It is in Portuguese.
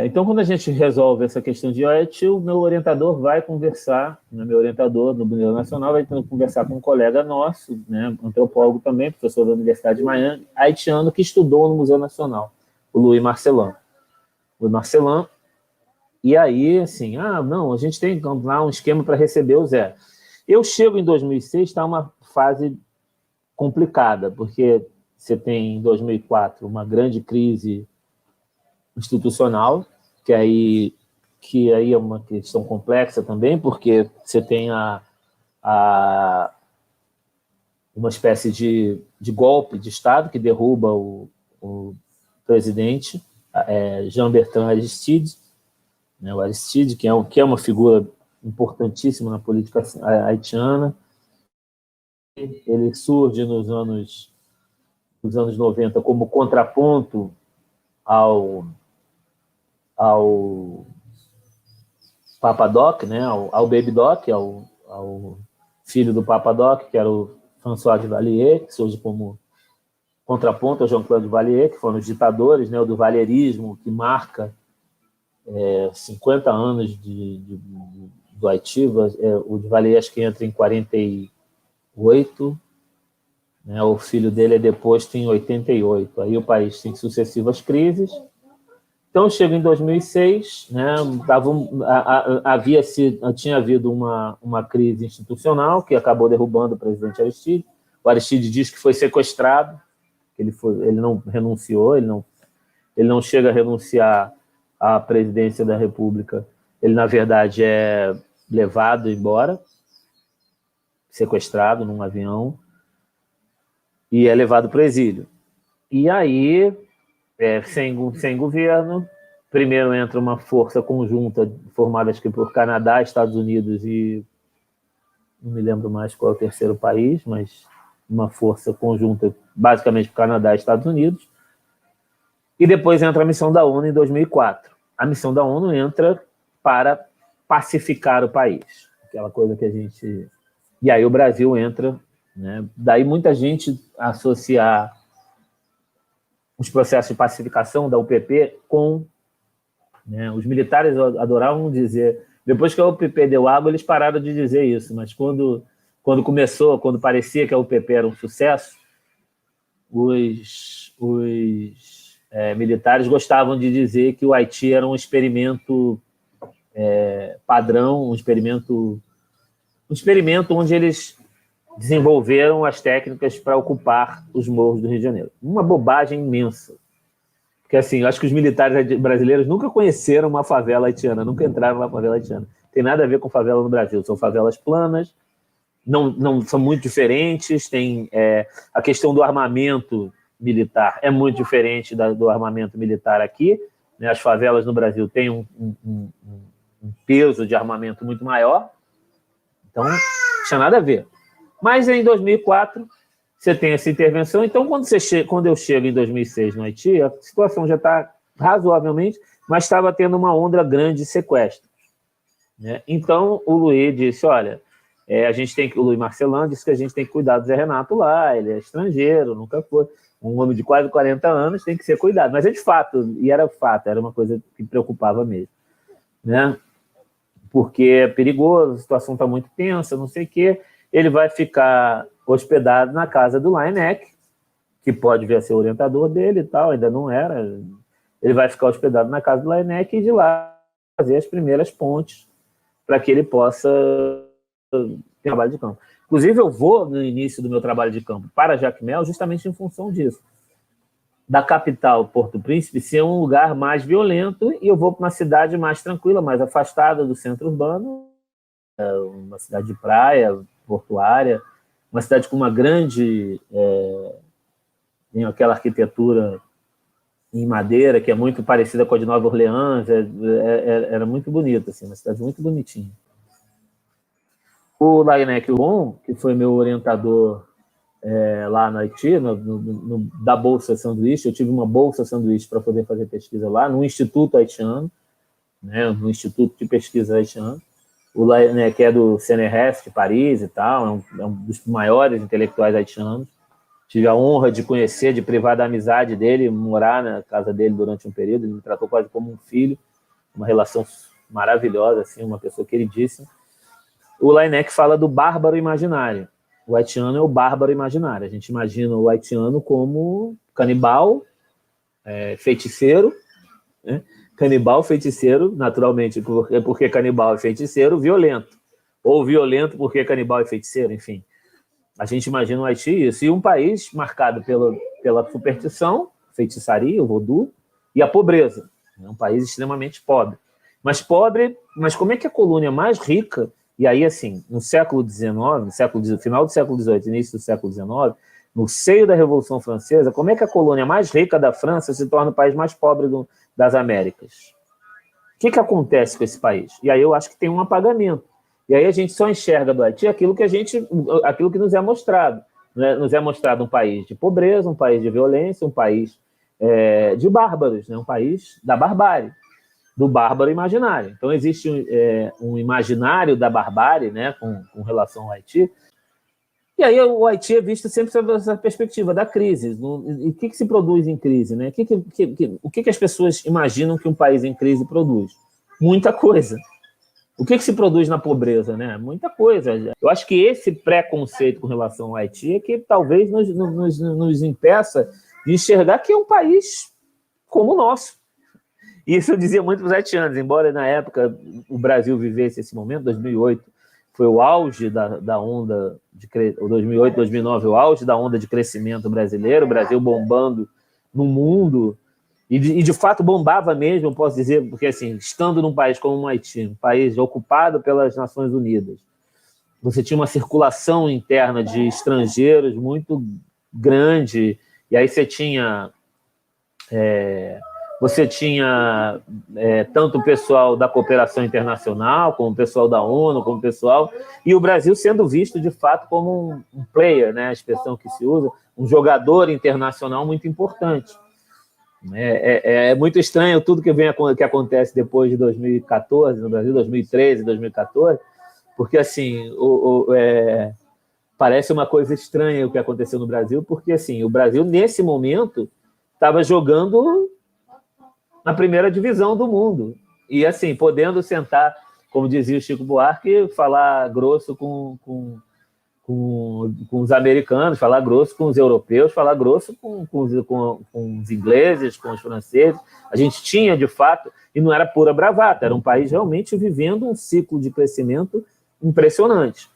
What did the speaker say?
Então, quando a gente resolve essa questão de IoT, o meu orientador vai conversar, meu orientador do Museu Nacional vai conversar com um colega nosso, né, antropólogo também, professor da Universidade de Miami, haitiano, que estudou no Museu Nacional, o Louis Marcelin. E aí, assim, não, a gente tem lá um esquema para receber o Zé. Eu chego em 2006, está uma fase complicada, porque você tem, em 2004, uma grande crise institucional, que aí é uma questão complexa também, porque você tem uma espécie de golpe de Estado que derruba o presidente Jean-Bertrand Aristide, né, o Aristide, que é uma figura importantíssima na política haitiana. Ele surge nos anos 90 como contraponto ao Papa Doc, né, ao Baby Doc, ao filho do Papa Doc, que era o François Duvalier, que surge como contraponto ao Jean-Claude Duvalier, que foram os ditadores, né, o duvaliérismo, que marca 50 anos do Haiti. O Duvalier acho que entra em 48, né, o filho dele é deposto em 88. Aí o país tem sucessivas crises. Então, chega em 2006, né, tinha havido uma crise institucional que acabou derrubando o presidente Aristide. O Aristide diz que foi sequestrado, que ele não renunciou, ele não chega a renunciar à presidência da República. Ele, na verdade, é levado embora, sequestrado num avião, e é levado para o exílio. E aí, sem governo, primeiro entra uma força conjunta formada acho que por Canadá, Estados Unidos e não me lembro mais qual é o terceiro país, mas uma força conjunta basicamente por Canadá e Estados Unidos. E depois entra a missão da ONU em 2004. A missão da ONU entra para pacificar o país, aquela coisa que a gente... E aí o Brasil entra, né? Daí muita gente associar os processos de pacificação da UPP com... né? Os militares adoravam dizer... Depois que a UPP deu água, eles pararam de dizer isso, mas quando parecia que a UPP era um sucesso, os militares gostavam de dizer que o Haiti era um experimento padrão, um experimento onde eles desenvolveram as técnicas para ocupar os morros do Rio de Janeiro. Uma bobagem imensa. Porque, assim, eu acho que os militares brasileiros nunca conheceram uma favela haitiana, nunca entraram numa favela haitiana. Tem nada a ver com favela no Brasil. São favelas planas, não são muito diferentes. Tem a questão do armamento militar é muito diferente do armamento militar aqui, né? As favelas no Brasil têm um peso de armamento muito maior. Então, não tinha nada a ver. Mas em 2004, você tem essa intervenção. Então, quando eu chego em 2006 no Haiti, a situação já está razoavelmente, mas estava tendo uma onda grande de sequestros, né? Então, o Louis disse, olha, o Louis Marcelin disse que a gente tem que cuidar do Zé Renato lá, ele é estrangeiro, nunca foi. Um homem de quase 40 anos tem que ser cuidado. Mas é de fato, e era fato, era uma coisa que preocupava mesmo, né? Porque é perigoso, a situação está muito tensa, não sei o quê. Ele vai ficar hospedado na casa do Laennec, que pode vir a ser o orientador dele e tal, ainda não era. Ele vai ficar hospedado na casa do Laennec e de lá fazer as primeiras pontes para que ele possa ter trabalho de campo. Inclusive, eu vou, no início do meu trabalho de campo, para Jacmel, justamente em função disso. Da capital, Porto Príncipe, ser um lugar mais violento, e eu vou para uma cidade mais tranquila, mais afastada do centro urbano, uma cidade de praia, portuária, uma cidade com uma grande... tem aquela arquitetura em madeira, que é muito parecida com a de Nova Orleans, era muito bonita, assim, uma cidade muito bonitinha. O Laennec Bon, que foi meu orientador lá no Haiti, da Bolsa Sanduíche, eu tive uma Bolsa Sanduíche para poder fazer pesquisa lá, no Instituto Haitiano, né, no Instituto de Pesquisa Haitiano. O Laennec é do CNRS de Paris e tal, é um dos maiores intelectuais haitianos. tive a honra de conhecer, de privar da amizade dele, morar na casa dele durante um período. Ele me tratou quase como um filho, uma relação maravilhosa, assim, uma pessoa queridíssima. O Laennec fala do bárbaro imaginário. O haitiano é o bárbaro imaginário. A gente imagina o haitiano como canibal, feiticeiro, né? Canibal, feiticeiro, naturalmente, porque canibal é feiticeiro, violento. Ou violento porque canibal é feiticeiro, enfim. A gente imagina o Haiti isso. E um país marcado pela superstição, feitiçaria, o voodoo, e a pobreza. É um país extremamente pobre. Mas como é que a colônia mais rica, e aí, assim, no século XIX, final do século XVIII, início do século XIX, no seio da Revolução Francesa, como é que a colônia mais rica da França se torna o país mais pobre das Américas? O que acontece com esse país? E aí eu acho que tem um apagamento. E aí a gente só enxerga do Haiti aquilo que nos é mostrado. Né? Nos é mostrado um país de pobreza, um país de violência, um país de bárbaros, né? Um país da barbárie, do bárbaro imaginário. Então existe um imaginário da barbárie, né? com relação ao Haiti. E aí o Haiti é visto sempre sob essa perspectiva da crise. E o que se produz em crise? Né? O que as pessoas imaginam que um país em crise produz? Muita coisa. O que se produz na pobreza? Né? Muita coisa. Eu acho que esse preconceito com relação ao Haiti é que talvez nos impeça de enxergar que é um país como o nosso. E isso eu dizia muito para os haitianos, embora na época o Brasil vivesse esse momento, 2008, foi o auge da onda de 2008, 2009, o auge da onda de crescimento brasileiro, o Brasil bombando no mundo, e de fato bombava mesmo, posso dizer, porque assim, estando num país como o Haiti, um país ocupado pelas Nações Unidas, você tinha uma circulação interna de estrangeiros muito grande, e aí você tinha tanto o pessoal da cooperação internacional, como o pessoal da ONU, como o pessoal... E o Brasil sendo visto, de fato, como um player, né, a expressão que se usa, um jogador internacional muito importante. É muito estranho tudo que acontece depois de 2014, no Brasil, 2013, 2014, porque, assim, parece uma coisa estranha o que aconteceu no Brasil, porque, assim, o Brasil, nesse momento, estava jogando na primeira divisão do mundo. E, assim, podendo sentar, como dizia o Chico Buarque, falar grosso com os americanos, falar grosso com os europeus, falar grosso com os ingleses, com os franceses. A gente tinha, de fato, e não era pura bravata, era um país realmente vivendo um ciclo de crescimento impressionante.